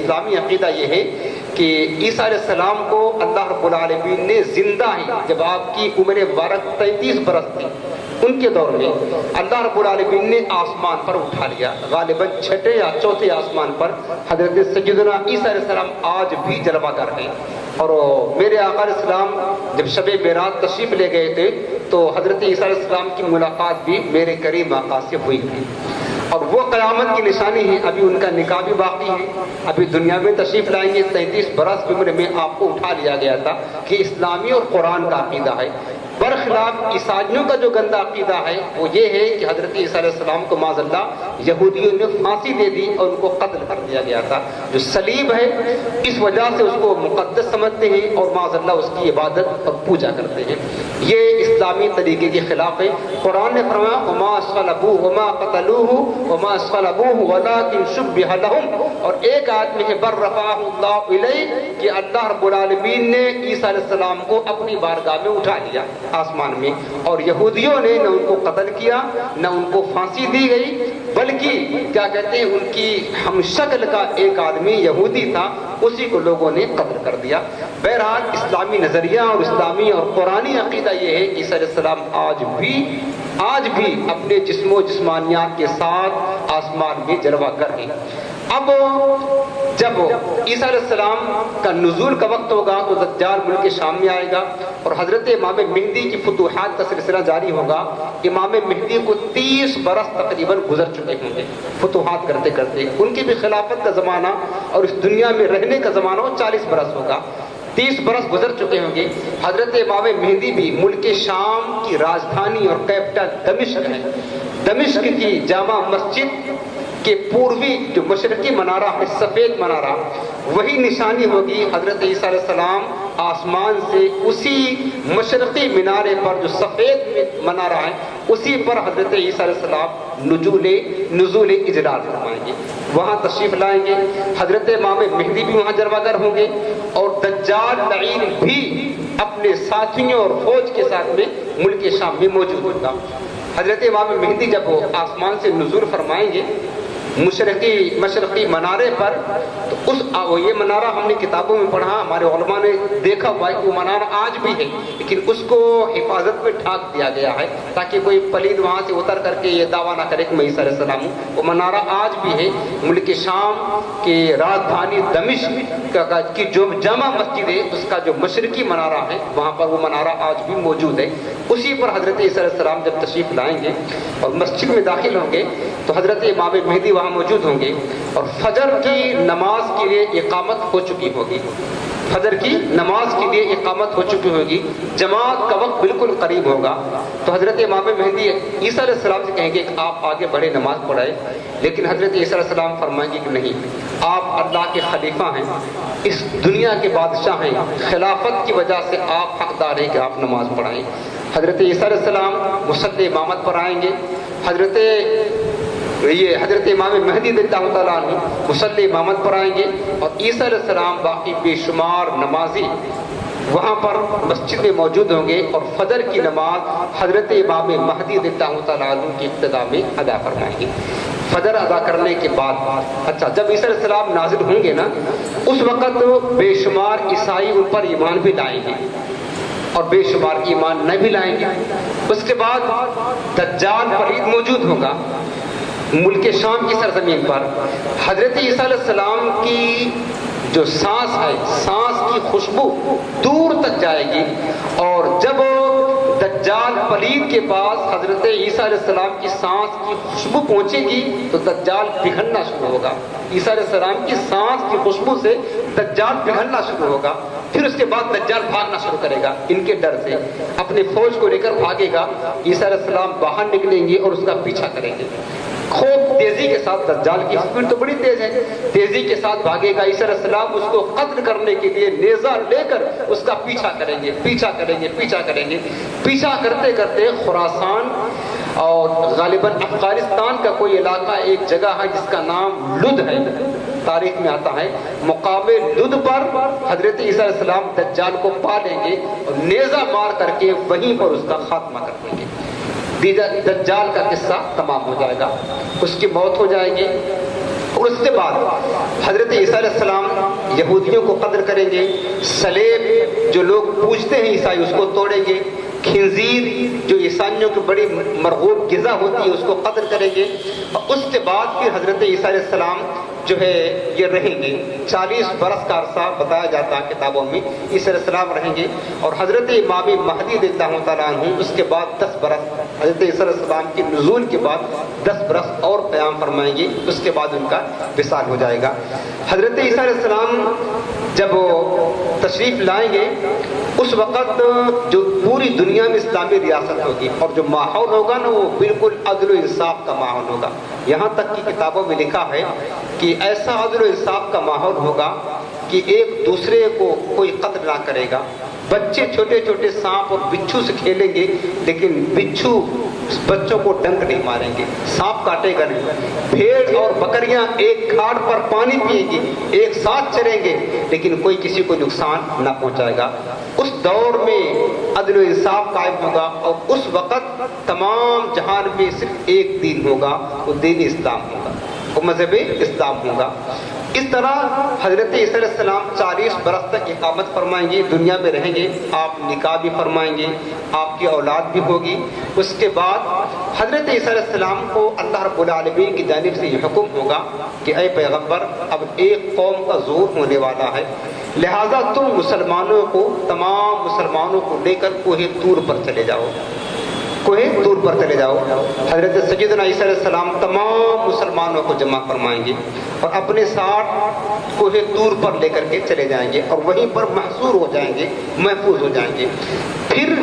اسلامی عقیدہ یہ ہے کہ عیسیٰ علیہ السلام کو اللہ رب العالمین نے زندہ ہی جب آپ کی عمر مبارک 33 برس تھی ان کے دور میں اللہ رب العالمین نے آسمان پر اٹھا لیا. غالباً چھٹے یا چوتھے آسمان پر حضرت سیدنا عیسیٰ علیہ السلام آج بھی جلوہ گر ہیں. اور میرے آقا علیہ السلام جب شب معراج تشریف لے گئے تھے تو حضرت عیسیٰ علیہ السلام کی ملاقات بھی میرے کریم آقا سے ہوئی تھی اور وہ قیامت کی نشانی ہے. ابھی ان کا نکاح بھی باقی ہے, ابھی دنیا میں تشریف لائیں گے. 33 برس کی عمر میں آپ کو اٹھا لیا گیا تھا کہ اسلامی اور قرآن کا عقیدہ ہے. برخلاف عیسائیوں کا جو گندا عقیدہ ہے وہ یہ ہے کہ حضرت عیسیٰ علیہ السلام کو معاذ اللہ یہودیوں نے پھانسی دے دی اور ان کو قتل کر دیا گیا تھا. جو صلیب ہے اس وجہ سے اس کو مقدس سمجھتے ہیں اور معاذ اللہ اس کی عبادت اور پوجا کرتے ہیں. یہ اسلامی طریقے کے خلاف ہے. قرآن نے فرمایا وما صلبوہ وما قتلوہ وما صلبوہ ولکن شبہ لہم, اور ایک آیت میں ہے بل رفعہ اللہ الیہ کہ اللہ رب العالمین نے عیسیٰ علیہ السلام کو اپنی بارگاہ میں اٹھا لیا آسمان میں. اور یہودیوں نے نہ ان کو قتل کیا نہ ان کو پھانسی دی گئی بلکہ کیا کہتے ہیں ان کی ہم شکل کا ایک آدمی یہودی تھا اسی کو لوگوں نے قتل کر دیا. بہرحال اسلامی نظریہ اور اسلامی اور قرآنی عقیدہ یہ ہے کہ عیسیٰ علیہ السلام آج بھی اپنے جسم و جسمانیات کے ساتھ آسمان میں جلوہ گر ہیں. اب جب عیسیٰ علیہ السلام کا نزول کا وقت ہوگا تو دجال ملک شام میں آئے گا اور حضرت امام مہدی کی فتوحات کا سلسلہ جاری ہوگا. امام مہدی کو 30 برس تقریباً گزر چکے ہوں گے فتوحات کرتے کرتے. ان کی بھی خلافت کا زمانہ اور اس دنیا میں رہنے کا زمانہ 40 برس ہوگا. 30 برس گزر چکے ہوں گے. حضرت امام مہدی بھی ملک شام کی راجدھانی اور کیپٹل دمشق ہے. دمشق کی جامع مسجد کہ پوروی جو مشرقی منارہ ہے سفید منارہ وہی نشانی ہوگی حضرت عیسیٰ علیہ السلام آسمان سے اسی مشرقی منارے پر جو سفید منارہ ہے اسی پر حضرت عیسیٰ علیہ السلام نزول اجلال فرمائیں گے, وہاں تشریف لائیں گے. حضرت امام مہدی بھی وہاں جلوہ گر ہوں گے اور دجال لعین بھی اپنے ساتھیوں اور فوج کے ساتھ میں ملک شام میں موجود ہوگا. حضرت امام مہدی جب وہ آسمان سے نزول فرمائیں گے مشرقی منارے پر تو یہ منارہ ہم نے کتابوں میں پڑھا, ہمارے علماء نے دیکھا ہوا ہے کہ وہ منارہ آج بھی ہے لیکن اس کو حفاظت میں ڈھانک دیا گیا ہے تاکہ کوئی پلید وہاں سے اتر کر کے یہ دعویٰ نہ کرے کہ میں عیسیٰ علیہ السلام ہوں. وہ منارہ آج بھی ہے ملک شام کے راجدھانی دمشق کی جو جامع مسجد ہے اس کا جو مشرقی منارہ ہے وہاں پر وہ منارہ آج بھی موجود ہے. اسی پر حضرت عیسیٰ علیہ السلام جب تشریف لائیں گے اور مسجد میں داخل ہوں گے تو حضرت امام مہدی وہاں موجود ہوں گے اور فجر کی نماز کے لیے اقامت ہو چکی ہوگی. فجر کی نماز کے لیے اقامت ہو چکی ہوگی, جماعت کا وقت بالکل قریب ہوگا. تو حضرت امام مہدی عیسیٰ علیہ السلام سے کہیں گے کہ آپ آگے بڑھے نماز پڑھائے, لیکن حضرت عیسیٰ علیہ السلام فرمائیں گے کہ نہیں, آپ اللہ کے خلیفہ ہیں, اس دنیا کے بادشاہ ہیں, خلافت کی وجہ سے آپ حقدار ہیں کہ آپ نماز پڑھائیں. حضرت عیسیٰ علیہ السلام مصلی امامت پر آئیں گے. حضرت امام مہدی اللہ تعالیٰ عنہ مصلی امامت پر آئیں گے اور عیسیٰ علیہ السلام باقی بے شمار نمازی وہاں پر مسجد میں موجود ہوں گے اور فجر کی نماز حضرت امام مہدی اللہ تعالیٰ عنہ کی ابتدا میں ادا فرمائیں گے. فجر ادا کرنے کے بعد جب عیسیٰ علیہ السلام نازل ہوں گے نا اس وقت بے شمار عیسائی ان پر ایمان بھی لائیں گے اور بے شمار ایمان نہ بھی لائیں گے. اس کے بعد دجال پلید موجود ہوگا ملک شام کی سرزمین پر. حضرت عیسیٰ علیہ السلام کی جو سانس ہے سانس کی خوشبو دور تک جائے گی اور جب دجال پلید کے پاس حضرت عیسیٰ علیہ السلام کی سانس کی خوشبو پہنچے گی تو دجال پگھلنا شروع ہوگا. عیسیٰ علیہ السلام کی سانس کی خوشبو سے دجال پگھلنا شروع ہوگا. پھر اس کے بعد دجال بھاگنا شروع کرے گا, ان کے ڈر سے اپنے فوج کو لے کر بھاگے گا. عیسیٰ علیہ السلام باہر نکلیں گے اور اس کا پیچھا کریں گے. خوب تیزی کے ساتھ, دجال کی اسپیڈ تو بڑی تیز ہے, تیزی کے ساتھ بھاگے گا. عیسیٰ علیہ السلام اس کو قتل کرنے کے لیے نیزہ لے کر اس کا پیچھا کریں گے. پیچھا کرتے کرتے خراسان اور غالباً افغانستان کا کوئی علاقہ ایک جگہ ہے جس کا نام لد ہے, تاریخ میں آتا ہے. مقام لد پر حضرت عیسیٰ علیہ السلام دجال کو پا لیں گے اور نیزہ مار کر کے وہیں پر اس کا خاتمہ کر دیں گے. دجال کا قصہ تمام ہو جائے گا, اس کی موت ہو جائے گی. اور اس کے بعد حضرت عیسیٰ علیہ السلام یہودیوں کو قتل کریں گے، سلیب جو لوگ پوجتے ہیں عیسائی اس کو توڑیں گے، خنزیر جو عیسائیوں کی بڑی مرغوب غذا ہوتی ہے اس کو قتل کریں گے، اور اس کے بعد پھر حضرت عیسیٰ علیہ السلام جو ہے یہ رہیں گے 40 برس کا عرصہ بتایا جاتا ہے کتابوں میں عیسیٰ علیہ السلام رہیں گے، اور حضرت امام مہدی رضی اللہ تعالیٰ عنہ اس کے بعد 10 برس حضرت عیسیٰ علیہ السلام کے نزول کے بعد 10 برس اور قیام فرمائیں گے، اس کے بعد ان کا وصال ہو جائے گا۔ حضرت عیسیٰ علیہ السلام جب تشریف لائیں گے اس وقت جو پوری دنیا میں اسلامی ریاست ہوگی، اور جو ماحول ہوگا نا وہ بالکل عدل و انصاف کا ماحول ہوگا، یہاں تک کہ کتابوں میں لکھا ہے کہ ایسا عدل و انصاف کا ماحول ہوگا کہ ایک دوسرے کو کوئی قتل نہ کرے گا، بچے چھوٹے چھوٹے سانپ اور بچھو سے کھیلیں گے لیکن بچھو بچوں کو ڈنک نہیں ماریں گے، سانپ کاٹے گا نہیں، بھیڑ اور بکریاں ایک گھاٹ پر پانی پیئیں گی، ایک ساتھ چریں گے لیکن کوئی کسی کو نقصان نہ پہنچائے گا۔ اس دور میں عدل و انصاف قائم ہوگا، اور اس وقت تمام جہان میں صرف ایک دین ہوگا، وہ دین اسلام ہوگا، وہ مذہب اسلام ہوگا۔ اس طرح حضرت عیسیٰ علیہ السلام 40 برس تک اقامت فرمائیں گے، دنیا میں رہیں گے، آپ نکاح بھی فرمائیں گے، آپ کی اولاد بھی ہوگی۔ اس کے بعد حضرت عیسیٰ علیہ السلام کو اللہ رب العالمین کی جانب سے یہ حکم ہوگا کہ اے پیغمبر اب ایک قوم کا ظہور ہونے والا ہے، لہٰذا تم مسلمانوں کو تمام مسلمانوں کو لے کر کوہ طور پر چلے جاؤ، کوہ طور پر چلے جاؤ۔ حضرت سیدنا عیسیٰ علیہ السلام تمام مسلمانوں کو جمع فرمائیں گے اور اپنے ساتھ کوہ طور پر لے کر کے چلے جائیں گے، اور وہیں پر محصور ہو جائیں گے، محفوظ ہو جائیں گے۔ پھر